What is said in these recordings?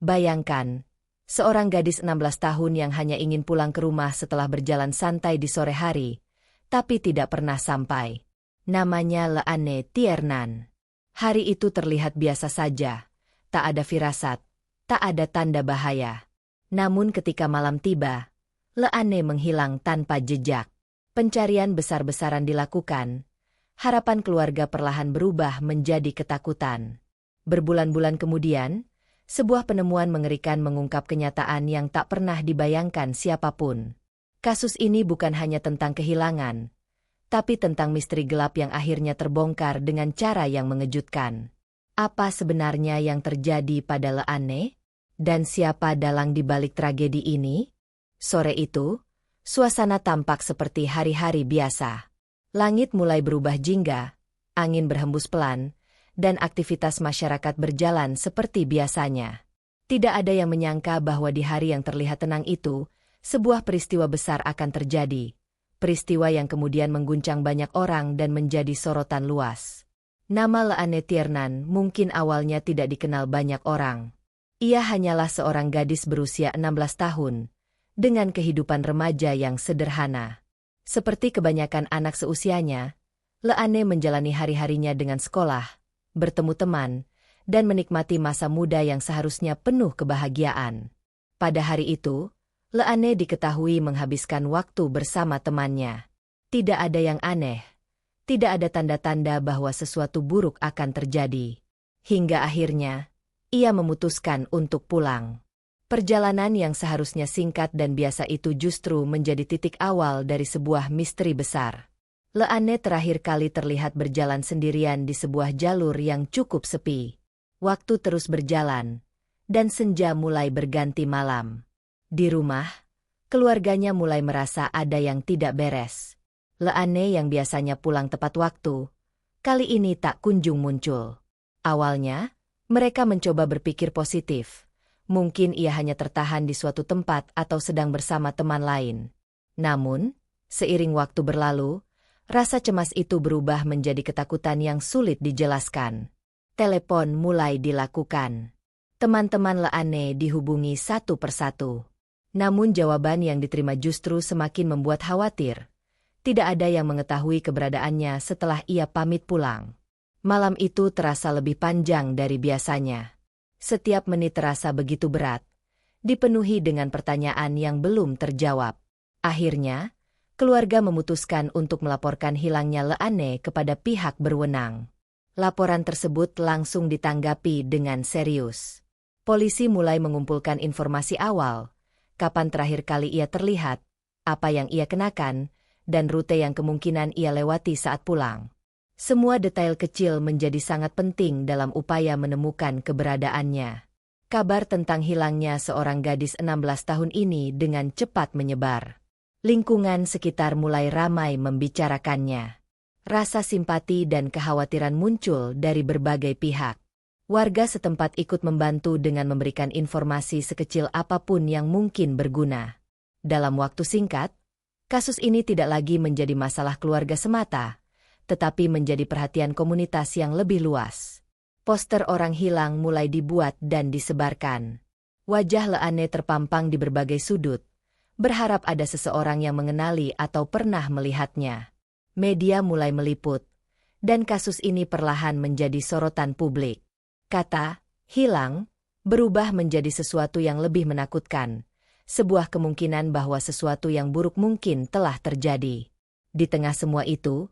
Bayangkan, seorang gadis 16 tahun yang hanya ingin pulang ke rumah setelah berjalan santai di sore hari, tapi tidak pernah sampai. Namanya Leanne Tiernan. Hari itu terlihat biasa saja, tak ada firasat, tak ada tanda bahaya. Namun ketika malam tiba, Leanne menghilang tanpa jejak. Pencarian besar-besaran dilakukan. Harapan keluarga perlahan berubah menjadi ketakutan. Berbulan-bulan kemudian, sebuah penemuan mengerikan mengungkap kenyataan yang tak pernah dibayangkan siapapun. Kasus ini bukan hanya tentang kehilangan, tapi tentang misteri gelap yang akhirnya terbongkar dengan cara yang mengejutkan. Apa sebenarnya yang terjadi pada Leanne? Dan siapa dalang di balik tragedi ini? Sore itu, suasana tampak seperti hari-hari biasa. Langit mulai berubah jingga, angin berhembus pelan, dan aktivitas masyarakat berjalan seperti biasanya. Tidak ada yang menyangka bahwa di hari yang terlihat tenang itu, sebuah peristiwa besar akan terjadi. Peristiwa yang kemudian mengguncang banyak orang dan menjadi sorotan luas. Nama Leanne Tiernan mungkin awalnya tidak dikenal banyak orang. Ia hanyalah seorang gadis berusia 16 tahun, dengan kehidupan remaja yang sederhana. Seperti kebanyakan anak seusianya, Leanne menjalani hari-harinya dengan sekolah, bertemu teman, dan menikmati masa muda yang seharusnya penuh kebahagiaan. Pada hari itu, Leanne diketahui menghabiskan waktu bersama temannya. Tidak ada yang aneh, tidak ada tanda-tanda bahwa sesuatu buruk akan terjadi. Hingga akhirnya, ia memutuskan untuk pulang. Perjalanan yang seharusnya singkat dan biasa itu justru menjadi titik awal dari sebuah misteri besar. Leanne terakhir kali terlihat berjalan sendirian di sebuah jalur yang cukup sepi. Waktu terus berjalan, dan senja mulai berganti malam. Di rumah, keluarganya mulai merasa ada yang tidak beres. Leanne yang biasanya pulang tepat waktu, kali ini tak kunjung muncul. Awalnya, mereka mencoba berpikir positif. Mungkin ia hanya tertahan di suatu tempat atau sedang bersama teman lain. Namun, seiring waktu berlalu, rasa cemas itu berubah menjadi ketakutan yang sulit dijelaskan. Telepon mulai dilakukan. Teman-teman Leanne dihubungi satu persatu. Namun jawaban yang diterima justru semakin membuat khawatir. Tidak ada yang mengetahui keberadaannya setelah ia pamit pulang. Malam itu terasa lebih panjang dari biasanya. Setiap menit terasa begitu berat, dipenuhi dengan pertanyaan yang belum terjawab. Akhirnya, keluarga memutuskan untuk melaporkan hilangnya Leanne kepada pihak berwenang. Laporan tersebut langsung ditanggapi dengan serius. Polisi mulai mengumpulkan informasi awal, kapan terakhir kali ia terlihat, apa yang ia kenakan, dan rute yang kemungkinan ia lewati saat pulang. Semua detail kecil menjadi sangat penting dalam upaya menemukan keberadaannya. Kabar tentang hilangnya seorang gadis 16 tahun ini dengan cepat menyebar. Lingkungan sekitar mulai ramai membicarakannya. Rasa simpati dan kekhawatiran muncul dari berbagai pihak. Warga setempat ikut membantu dengan memberikan informasi sekecil apapun yang mungkin berguna. Dalam waktu singkat, kasus ini tidak lagi menjadi masalah keluarga semata, tetapi menjadi perhatian komunitas yang lebih luas. Poster orang hilang mulai dibuat dan disebarkan. Wajah Leanne terpampang di berbagai sudut, berharap ada seseorang yang mengenali atau pernah melihatnya. Media mulai meliput, dan kasus ini perlahan menjadi sorotan publik. Kata "hilang" berubah menjadi sesuatu yang lebih menakutkan, sebuah kemungkinan bahwa sesuatu yang buruk mungkin telah terjadi. Di tengah semua itu,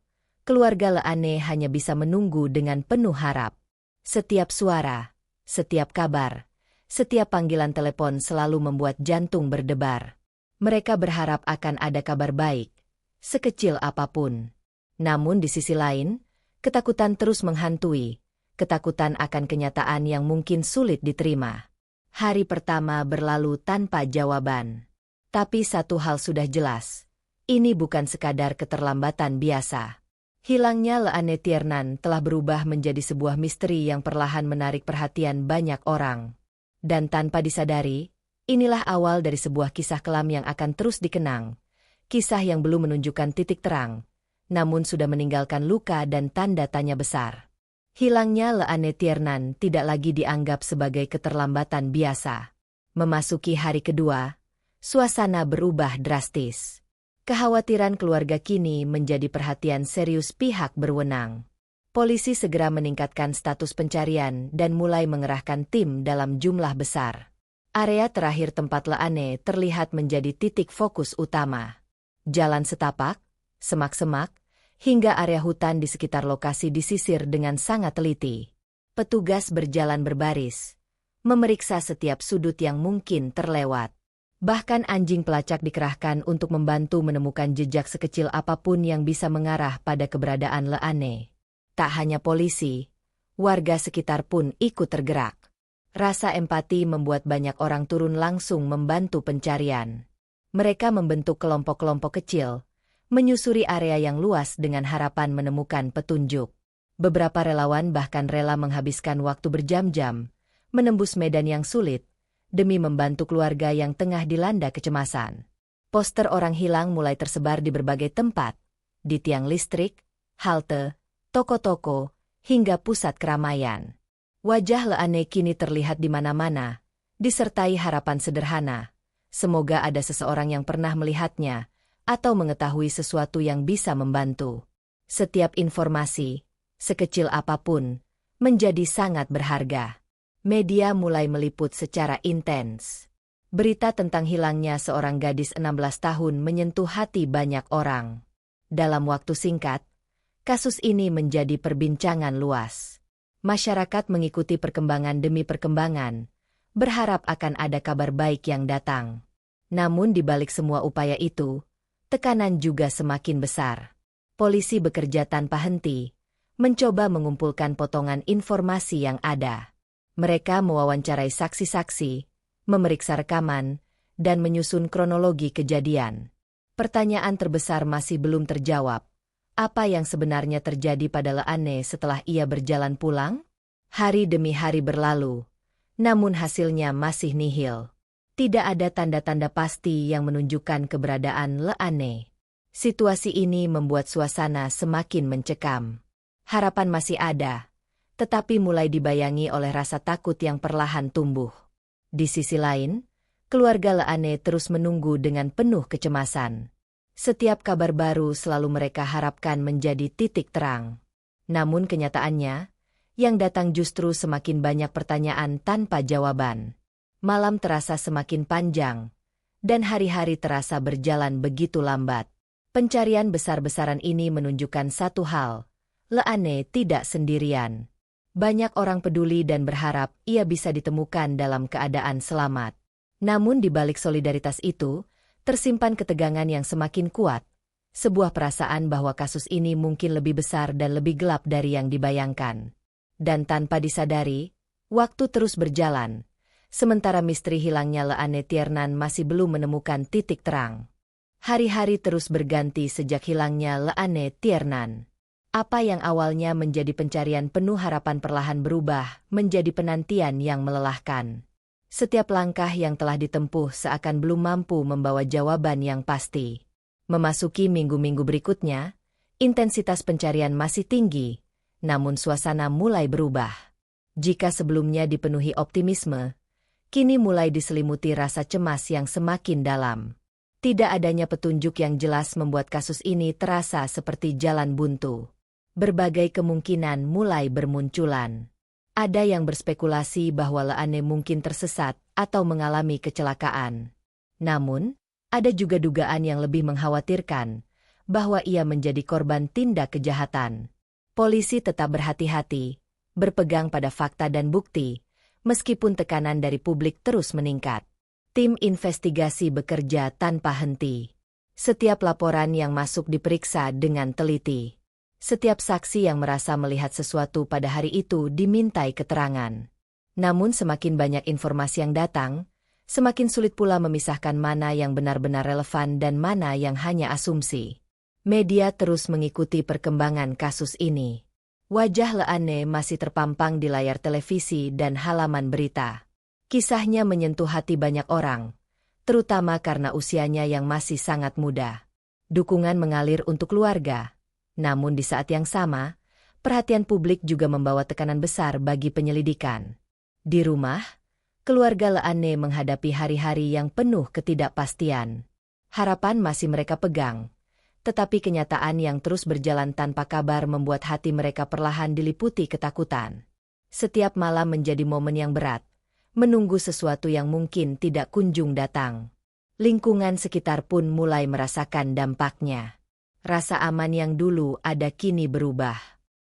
keluarga Leanne hanya bisa menunggu dengan penuh harap. Setiap suara, setiap kabar, setiap panggilan telepon selalu membuat jantung berdebar. Mereka berharap akan ada kabar baik, sekecil apapun. Namun di sisi lain, ketakutan terus menghantui, ketakutan akan kenyataan yang mungkin sulit diterima. Hari pertama berlalu tanpa jawaban. Tapi satu hal sudah jelas, ini bukan sekadar keterlambatan biasa. Hilangnya Leanne Tiernan telah berubah menjadi sebuah misteri yang perlahan menarik perhatian banyak orang. Dan tanpa disadari, inilah awal dari sebuah kisah kelam yang akan terus dikenang. Kisah yang belum menunjukkan titik terang, namun sudah meninggalkan luka dan tanda tanya besar. Hilangnya Leane Tiernan tidak lagi dianggap sebagai keterlambatan biasa. Memasuki hari kedua, suasana berubah drastis. Kekhawatiran keluarga kini menjadi perhatian serius pihak berwenang. Polisi segera meningkatkan status pencarian dan mulai mengerahkan tim dalam jumlah besar. Area terakhir tempat Leane terlihat menjadi titik fokus utama. Jalan setapak, semak-semak, hingga area hutan di sekitar lokasi disisir dengan sangat teliti. Petugas berjalan berbaris, memeriksa setiap sudut yang mungkin terlewat. Bahkan anjing pelacak dikerahkan untuk membantu menemukan jejak sekecil apapun yang bisa mengarah pada keberadaan Leane. Tak hanya polisi, warga sekitar pun ikut tergerak. Rasa empati membuat banyak orang turun langsung membantu pencarian. Mereka membentuk kelompok-kelompok kecil, menyusuri area yang luas dengan harapan menemukan petunjuk. Beberapa relawan bahkan rela menghabiskan waktu berjam-jam, menembus medan yang sulit, demi membantu keluarga yang tengah dilanda kecemasan. Poster orang hilang mulai tersebar di berbagai tempat, di tiang listrik, halte, toko-toko, hingga pusat keramaian. Wajah Leane kini terlihat di mana-mana, disertai harapan sederhana. Semoga ada seseorang yang pernah melihatnya, atau mengetahui sesuatu yang bisa membantu. Setiap informasi, sekecil apapun, menjadi sangat berharga. Media mulai meliput secara intens. Berita tentang hilangnya seorang gadis 16 tahun menyentuh hati banyak orang. Dalam waktu singkat, kasus ini menjadi perbincangan luas. Masyarakat mengikuti perkembangan demi perkembangan, berharap akan ada kabar baik yang datang. Namun di balik semua upaya itu, tekanan juga semakin besar. Polisi bekerja tanpa henti, mencoba mengumpulkan potongan informasi yang ada. Mereka mewawancarai saksi-saksi, memeriksa rekaman, dan menyusun kronologi kejadian. Pertanyaan terbesar masih belum terjawab. Apa yang sebenarnya terjadi pada Leane setelah ia berjalan pulang? Hari demi hari berlalu, namun hasilnya masih nihil. Tidak ada tanda-tanda pasti yang menunjukkan keberadaan Leane. Situasi ini membuat suasana semakin mencekam. Harapan masih ada, tetapi mulai dibayangi oleh rasa takut yang perlahan tumbuh. Di sisi lain, keluarga Leane terus menunggu dengan penuh kecemasan. Setiap kabar baru selalu mereka harapkan menjadi titik terang. Namun kenyataannya, yang datang justru semakin banyak pertanyaan tanpa jawaban. Malam terasa semakin panjang, dan hari-hari terasa berjalan begitu lambat. Pencarian besar-besaran ini menunjukkan satu hal, Leane tidak sendirian. Banyak orang peduli dan berharap ia bisa ditemukan dalam keadaan selamat. Namun di balik solidaritas itu, tersimpan ketegangan yang semakin kuat. Sebuah perasaan bahwa kasus ini mungkin lebih besar dan lebih gelap dari yang dibayangkan. Dan tanpa disadari, waktu terus berjalan. Sementara misteri hilangnya Leane Tiernan masih belum menemukan titik terang. Hari-hari terus berganti sejak hilangnya Leane Tiernan. Apa yang awalnya menjadi pencarian penuh harapan perlahan berubah menjadi penantian yang melelahkan. Setiap langkah yang telah ditempuh seakan belum mampu membawa jawaban yang pasti. Memasuki minggu-minggu berikutnya, intensitas pencarian masih tinggi, namun suasana mulai berubah. Jika sebelumnya dipenuhi optimisme, kini mulai diselimuti rasa cemas yang semakin dalam. Tidak adanya petunjuk yang jelas membuat kasus ini terasa seperti jalan buntu. Berbagai kemungkinan mulai bermunculan. Ada yang berspekulasi bahwa Leane mungkin tersesat atau mengalami kecelakaan. Namun, ada juga dugaan yang lebih mengkhawatirkan, bahwa ia menjadi korban tindak kejahatan. Polisi tetap berhati-hati, berpegang pada fakta dan bukti, meskipun tekanan dari publik terus meningkat. Tim investigasi bekerja tanpa henti. Setiap laporan yang masuk diperiksa dengan teliti. Setiap saksi yang merasa melihat sesuatu pada hari itu dimintai keterangan. Namun semakin banyak informasi yang datang, semakin sulit pula memisahkan mana yang benar-benar relevan dan mana yang hanya asumsi. Media terus mengikuti perkembangan kasus ini. Wajah Leane masih terpampang di layar televisi dan halaman berita. Kisahnya menyentuh hati banyak orang, terutama karena usianya yang masih sangat muda. Dukungan mengalir untuk keluarga. Namun di saat yang sama, perhatian publik juga membawa tekanan besar bagi penyelidikan. Di rumah, keluarga Leanne menghadapi hari-hari yang penuh ketidakpastian. Harapan masih mereka pegang, tetapi kenyataan yang terus berjalan tanpa kabar membuat hati mereka perlahan diliputi ketakutan. Setiap malam menjadi momen yang berat, menunggu sesuatu yang mungkin tidak kunjung datang. Lingkungan sekitar pun mulai merasakan dampaknya. Rasa aman yang dulu ada kini berubah.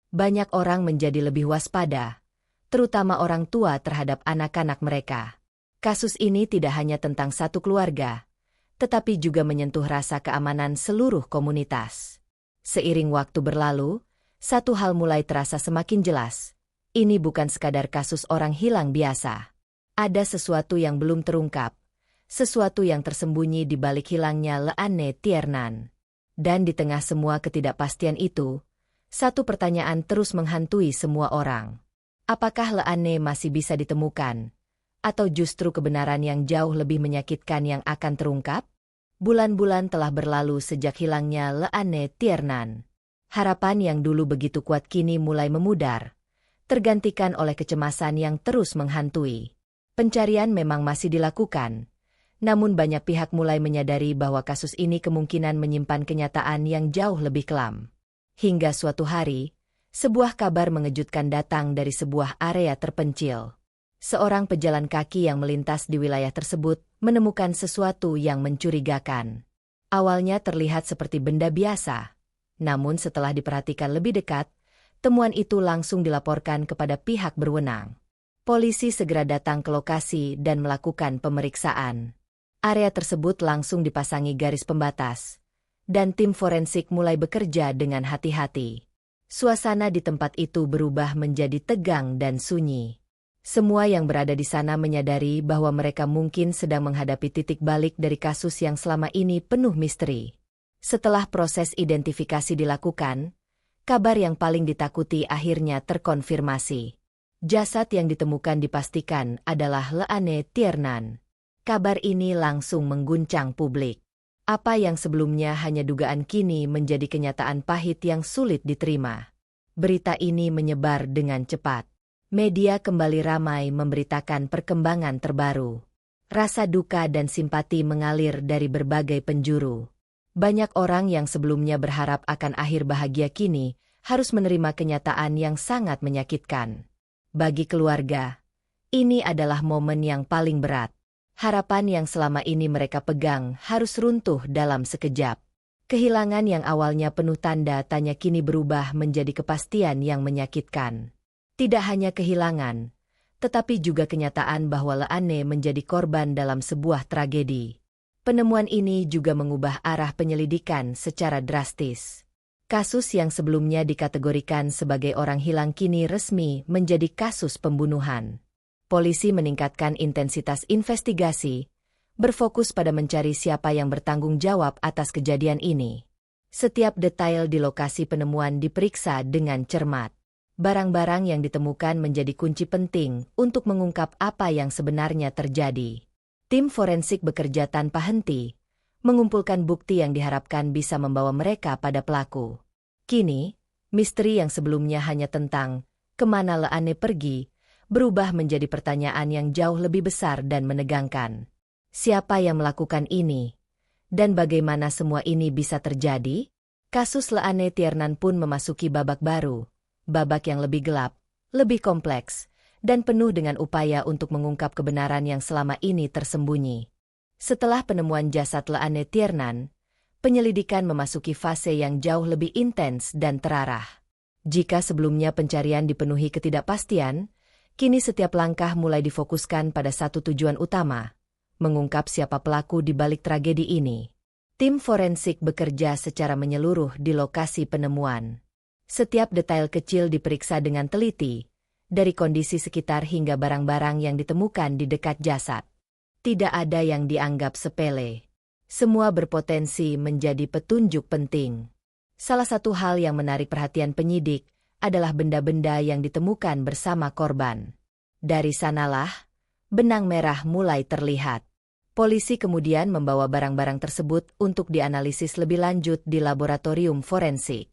Banyak orang menjadi lebih waspada, terutama orang tua terhadap anak-anak mereka. Kasus ini tidak hanya tentang satu keluarga, tetapi juga menyentuh rasa keamanan seluruh komunitas. Seiring waktu berlalu, satu hal mulai terasa semakin jelas. Ini bukan sekadar kasus orang hilang biasa. Ada sesuatu yang belum terungkap, sesuatu yang tersembunyi di balik hilangnya Leanne Tiernan. Dan di tengah semua ketidakpastian itu, satu pertanyaan terus menghantui semua orang. Apakah Leanne masih bisa ditemukan? Atau justru kebenaran yang jauh lebih menyakitkan yang akan terungkap? Bulan-bulan telah berlalu sejak hilangnya Leanne Tiernan. Harapan yang dulu begitu kuat kini mulai memudar, tergantikan oleh kecemasan yang terus menghantui. Pencarian memang masih dilakukan, namun banyak pihak mulai menyadari bahwa kasus ini kemungkinan menyimpan kenyataan yang jauh lebih kelam. Hingga suatu hari, sebuah kabar mengejutkan datang dari sebuah area terpencil. Seorang pejalan kaki yang melintas di wilayah tersebut menemukan sesuatu yang mencurigakan. Awalnya terlihat seperti benda biasa, namun setelah diperhatikan lebih dekat, temuan itu langsung dilaporkan kepada pihak berwenang. Polisi segera datang ke lokasi dan melakukan pemeriksaan. Area tersebut langsung dipasangi garis pembatas, dan tim forensik mulai bekerja dengan hati-hati. Suasana di tempat itu berubah menjadi tegang dan sunyi. Semua yang berada di sana menyadari bahwa mereka mungkin sedang menghadapi titik balik dari kasus yang selama ini penuh misteri. Setelah proses identifikasi dilakukan, kabar yang paling ditakuti akhirnya terkonfirmasi. Jasad yang ditemukan dipastikan adalah Leanne Tiernan. Kabar ini langsung mengguncang publik. Apa yang sebelumnya hanya dugaan kini menjadi kenyataan pahit yang sulit diterima. Berita ini menyebar dengan cepat. Media kembali ramai memberitakan perkembangan terbaru. Rasa duka dan simpati mengalir dari berbagai penjuru. Banyak orang yang sebelumnya berharap akan akhir bahagia kini harus menerima kenyataan yang sangat menyakitkan. Bagi keluarga, ini adalah momen yang paling berat. Harapan yang selama ini mereka pegang harus runtuh dalam sekejap. Kehilangan yang awalnya penuh tanda tanya kini berubah menjadi kepastian yang menyakitkan. Tidak hanya kehilangan, tetapi juga kenyataan bahwa Leanne menjadi korban dalam sebuah tragedi. Penemuan ini juga mengubah arah penyelidikan secara drastis. Kasus yang sebelumnya dikategorikan sebagai orang hilang kini resmi menjadi kasus pembunuhan. Polisi meningkatkan intensitas investigasi, berfokus pada mencari siapa yang bertanggung jawab atas kejadian ini. Setiap detail di lokasi penemuan diperiksa dengan cermat. Barang-barang yang ditemukan menjadi kunci penting untuk mengungkap apa yang sebenarnya terjadi. Tim forensik bekerja tanpa henti, mengumpulkan bukti yang diharapkan bisa membawa mereka pada pelaku. Kini, misteri yang sebelumnya hanya tentang kemana Leanne pergi, berubah menjadi pertanyaan yang jauh lebih besar dan menegangkan. Siapa yang melakukan ini? Dan bagaimana semua ini bisa terjadi? Kasus Leanne Tiernan pun memasuki babak baru, babak yang lebih gelap, lebih kompleks, dan penuh dengan upaya untuk mengungkap kebenaran yang selama ini tersembunyi. Setelah penemuan jasad Leanne Tiernan, penyelidikan memasuki fase yang jauh lebih intens dan terarah. Jika sebelumnya pencarian dipenuhi ketidakpastian, kini setiap langkah mulai difokuskan pada satu tujuan utama, mengungkap siapa pelaku di balik tragedi ini. Tim forensik bekerja secara menyeluruh di lokasi penemuan. Setiap detail kecil diperiksa dengan teliti, dari kondisi sekitar hingga barang-barang yang ditemukan di dekat jasad. Tidak ada yang dianggap sepele. Semua berpotensi menjadi petunjuk penting. Salah satu hal yang menarik perhatian penyidik adalah benda-benda yang ditemukan bersama korban. Dari sanalah, benang merah mulai terlihat. Polisi kemudian membawa barang-barang tersebut untuk dianalisis lebih lanjut di laboratorium forensik.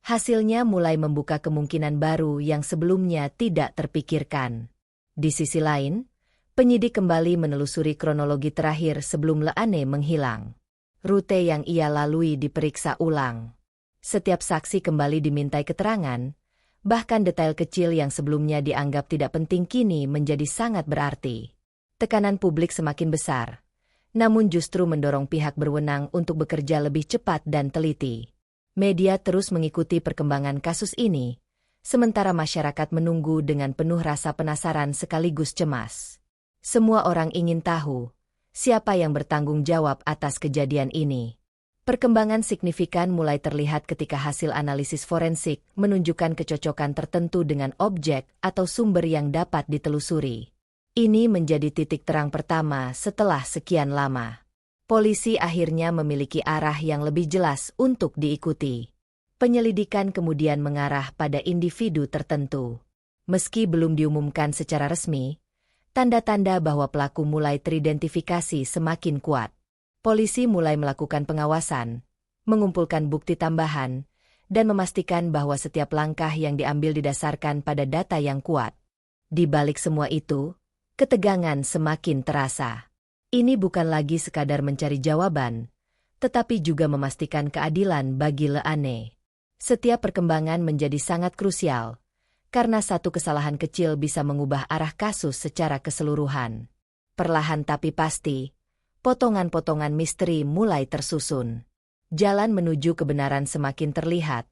Hasilnya mulai membuka kemungkinan baru yang sebelumnya tidak terpikirkan. Di sisi lain, penyidik kembali menelusuri kronologi terakhir sebelum Leane menghilang. Rute yang ia lalui diperiksa ulang. Setiap saksi kembali dimintai keterangan, bahkan detail kecil yang sebelumnya dianggap tidak penting kini menjadi sangat berarti. Tekanan publik semakin besar, namun justru mendorong pihak berwenang untuk bekerja lebih cepat dan teliti. Media terus mengikuti perkembangan kasus ini, sementara masyarakat menunggu dengan penuh rasa penasaran sekaligus cemas. Semua orang ingin tahu, siapa yang bertanggung jawab atas kejadian ini. Perkembangan signifikan mulai terlihat ketika hasil analisis forensik menunjukkan kecocokan tertentu dengan objek atau sumber yang dapat ditelusuri. Ini menjadi titik terang pertama setelah sekian lama. Polisi akhirnya memiliki arah yang lebih jelas untuk diikuti. Penyelidikan kemudian mengarah pada individu tertentu. Meski belum diumumkan secara resmi, tanda-tanda bahwa pelaku mulai teridentifikasi semakin kuat. Polisi mulai melakukan pengawasan, mengumpulkan bukti tambahan, dan memastikan bahwa setiap langkah yang diambil didasarkan pada data yang kuat. Di balik semua itu, ketegangan semakin terasa. Ini bukan lagi sekadar mencari jawaban, tetapi juga memastikan keadilan bagi Leane. Setiap perkembangan menjadi sangat krusial, karena satu kesalahan kecil bisa mengubah arah kasus secara keseluruhan. Perlahan tapi pasti, potongan-potongan misteri mulai tersusun. Jalan menuju kebenaran semakin terlihat,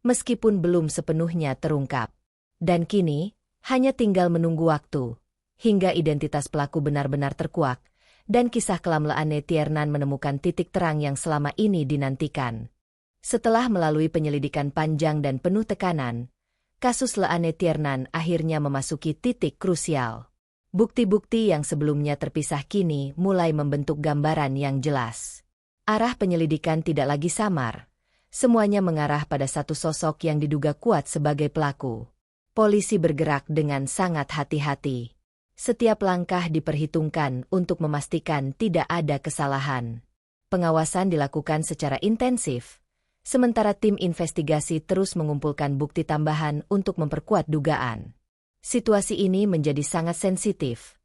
meskipun belum sepenuhnya terungkap. Dan kini, hanya tinggal menunggu waktu, hingga identitas pelaku benar-benar terkuak, dan kisah kelam Leane Tiernan menemukan titik terang yang selama ini dinantikan. Setelah melalui penyelidikan panjang dan penuh tekanan, kasus Leane Tiernan akhirnya memasuki titik krusial. Bukti-bukti yang sebelumnya terpisah kini mulai membentuk gambaran yang jelas. Arah penyelidikan tidak lagi samar. Semuanya mengarah pada satu sosok yang diduga kuat sebagai pelaku. Polisi bergerak dengan sangat hati-hati. Setiap langkah diperhitungkan untuk memastikan tidak ada kesalahan. Pengawasan dilakukan secara intensif, sementara tim investigasi terus mengumpulkan bukti tambahan untuk memperkuat dugaan. Situasi ini menjadi sangat sensitif,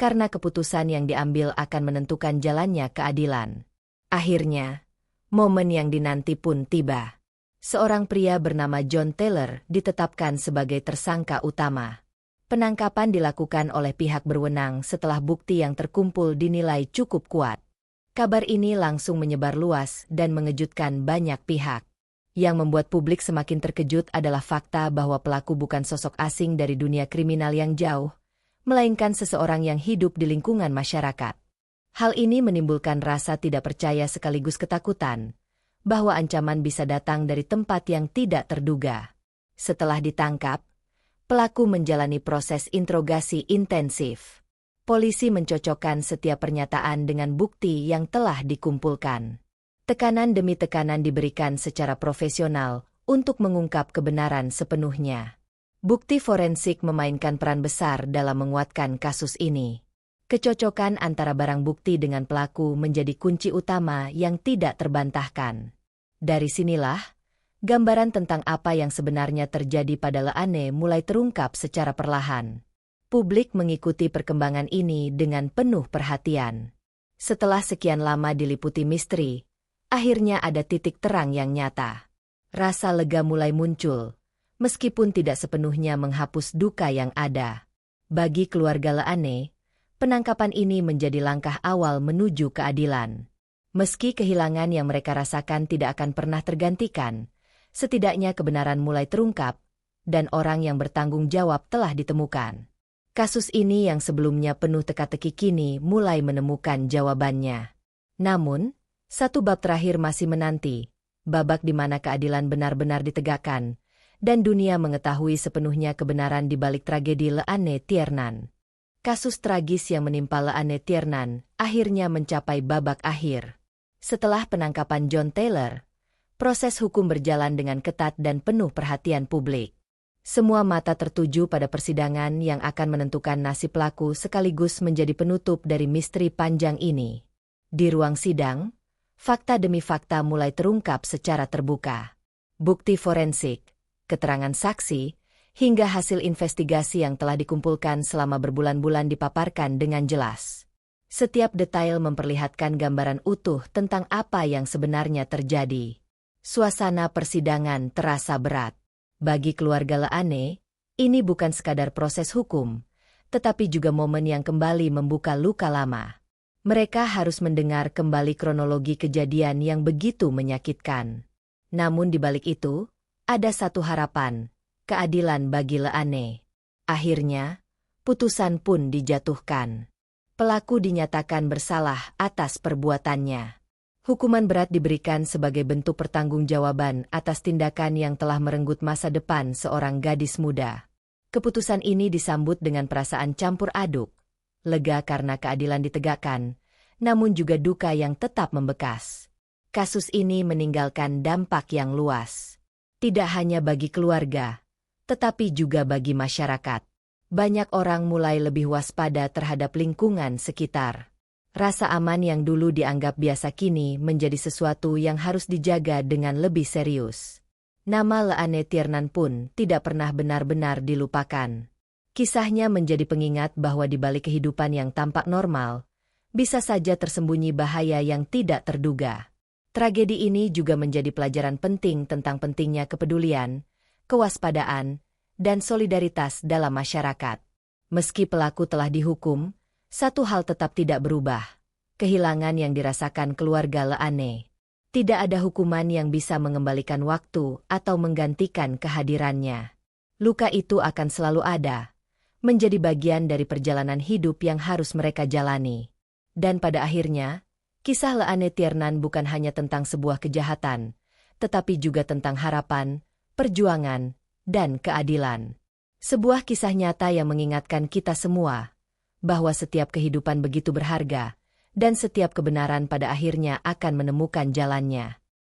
karena keputusan yang diambil akan menentukan jalannya keadilan. Akhirnya, momen yang dinanti pun tiba. Seorang pria bernama John Taylor ditetapkan sebagai tersangka utama. Penangkapan dilakukan oleh pihak berwenang setelah bukti yang terkumpul dinilai cukup kuat. Kabar ini langsung menyebar luas dan mengejutkan banyak pihak. Yang membuat publik semakin terkejut adalah fakta bahwa pelaku bukan sosok asing dari dunia kriminal yang jauh, melainkan seseorang yang hidup di lingkungan masyarakat. Hal ini menimbulkan rasa tidak percaya sekaligus ketakutan, bahwa ancaman bisa datang dari tempat yang tidak terduga. Setelah ditangkap, pelaku menjalani proses interogasi intensif. Polisi mencocokkan setiap pernyataan dengan bukti yang telah dikumpulkan. Tekanan demi tekanan diberikan secara profesional untuk mengungkap kebenaran sepenuhnya. Bukti forensik memainkan peran besar dalam menguatkan kasus ini. Kecocokan antara barang bukti dengan pelaku menjadi kunci utama yang tidak terbantahkan. Dari sinilah, gambaran tentang apa yang sebenarnya terjadi pada Leane mulai terungkap secara perlahan. Publik mengikuti perkembangan ini dengan penuh perhatian. Setelah sekian lama diliputi misteri, akhirnya ada titik terang yang nyata. Rasa lega mulai muncul, meskipun tidak sepenuhnya menghapus duka yang ada. Bagi keluarga Leane, penangkapan ini menjadi langkah awal menuju keadilan. Meski kehilangan yang mereka rasakan tidak akan pernah tergantikan, setidaknya kebenaran mulai terungkap, dan orang yang bertanggung jawab telah ditemukan. Kasus ini yang sebelumnya penuh teka-teki kini mulai menemukan jawabannya. Namun, satu bab terakhir masih menanti, babak di mana keadilan benar-benar ditegakkan, dan dunia mengetahui sepenuhnya kebenaran di balik tragedi Leane Tiernan. Kasus tragis yang menimpa Leane Tiernan akhirnya mencapai babak akhir. Setelah penangkapan John Taylor, proses hukum berjalan dengan ketat dan penuh perhatian publik. Semua mata tertuju pada persidangan yang akan menentukan nasib pelaku sekaligus menjadi penutup dari misteri panjang ini. Di ruang sidang, fakta demi fakta mulai terungkap secara terbuka. bukti forensik, keterangan saksi, hingga hasil investigasi yang telah dikumpulkan selama berbulan-bulan dipaparkan dengan jelas. Setiap detail memperlihatkan gambaran utuh tentang apa yang sebenarnya terjadi. Suasana persidangan terasa berat. Bagi keluarga Leane, ini bukan sekadar proses hukum, tetapi juga momen yang kembali membuka luka lama. Mereka harus mendengar kembali kronologi kejadian yang begitu menyakitkan. Namun di balik itu, ada satu harapan, keadilan bagi Leane. Akhirnya, putusan pun dijatuhkan. Pelaku dinyatakan bersalah atas perbuatannya. Hukuman berat diberikan sebagai bentuk pertanggungjawaban atas tindakan yang telah merenggut masa depan seorang gadis muda. Keputusan ini disambut dengan perasaan campur aduk, lega karena keadilan ditegakkan, namun juga duka yang tetap membekas. Kasus ini meninggalkan dampak yang luas. Tidak hanya bagi keluarga, tetapi juga bagi masyarakat. Banyak orang mulai lebih waspada terhadap lingkungan sekitar. Rasa aman yang dulu dianggap biasa kini menjadi sesuatu yang harus dijaga dengan lebih serius. Nama Leane Tiernan pun tidak pernah benar-benar dilupakan. Kisahnya menjadi pengingat bahwa di balik kehidupan yang tampak normal, bisa saja tersembunyi bahaya yang tidak terduga. Tragedi ini juga menjadi pelajaran penting tentang pentingnya kepedulian, kewaspadaan, dan solidaritas dalam masyarakat. Meski pelaku telah dihukum, satu hal tetap tidak berubah, kehilangan yang dirasakan keluarga Leane. Tidak ada hukuman yang bisa mengembalikan waktu atau menggantikan kehadirannya. Luka itu akan selalu ada, menjadi bagian dari perjalanan hidup yang harus mereka jalani. Dan pada akhirnya, kisah Leane Tiernan bukan hanya tentang sebuah kejahatan, tetapi juga tentang harapan, perjuangan, dan keadilan. Sebuah kisah nyata yang mengingatkan kita semua bahwa setiap kehidupan begitu berharga, dan setiap kebenaran pada akhirnya akan menemukan jalannya.